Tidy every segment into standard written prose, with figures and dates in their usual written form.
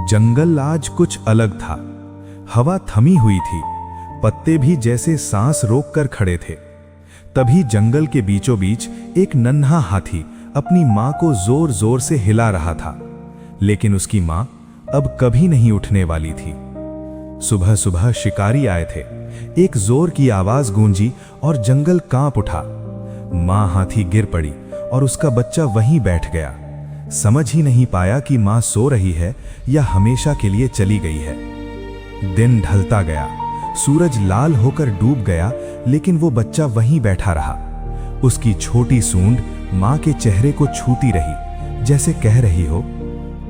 जंगल आज कुछ अलग था। हवा थमी हुई थी, पत्ते भी जैसे सांस रोककर खड़े थे। तभी जंगल के बीचों बीच एक नन्हा हाथी अपनी मां को जोर जोर से हिला रहा था, लेकिन उसकी मां अब कभी नहीं उठने वाली थी। सुबह सुबह शिकारी आए थे। एक जोर की आवाज गूंजी और जंगल कांप उठा। मां हाथी गिर पड़ी और उसका बच्चा वहीं बैठ गया। समझ ही नहीं पाया कि मां सो रही है या हमेशा के लिए चली गई है। दिन ढलता गया, सूरज लाल होकर डूब गया, लेकिन वो बच्चा वहीं बैठा रहा। उसकी छोटी सूंड मां के चेहरे को छूती रही, जैसे कह रही हो,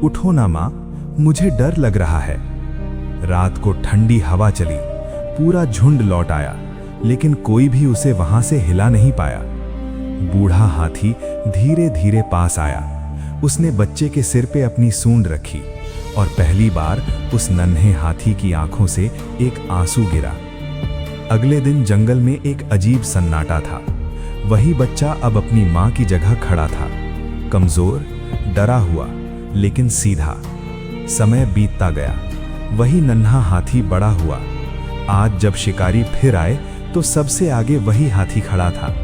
उठो ना मां, मुझे डर लग रहा है। रात को ठंडी हवा चली, पूरा झुंड लौट आया, लेकिन कोई भी उसे वहां से हिला नहीं पाया। बूढ़ा हाथी धीरे धीरे पास आया। उसने बच्चे के सिर पे अपनी सूंड रखी और पहली बार उस नन्हे हाथी की आंखों से एक आंसू गिरा। अगले दिन जंगल में एक अजीब सन्नाटा था। वही बच्चा अब अपनी मां की जगह खड़ा था, कमजोर, डरा हुआ, लेकिन सीधा। समय बीतता गया, वही नन्हा हाथी बड़ा हुआ। आज जब शिकारी फिर आए तो सबसे आगे वही हाथी खड़ा था।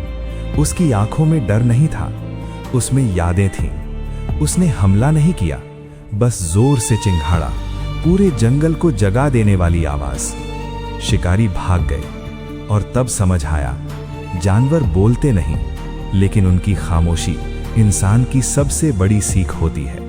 उसकी आंखों में डर नहीं था, उसमें यादें थीं। उसने हमला नहीं किया, बस जोर से चिंघाड़ा, पूरे जंगल को जगा देने वाली आवाज। शिकारी भाग गए और तब समझ आया, जानवर बोलते नहीं, लेकिन उनकी खामोशी इंसान की सबसे बड़ी सीख होती है।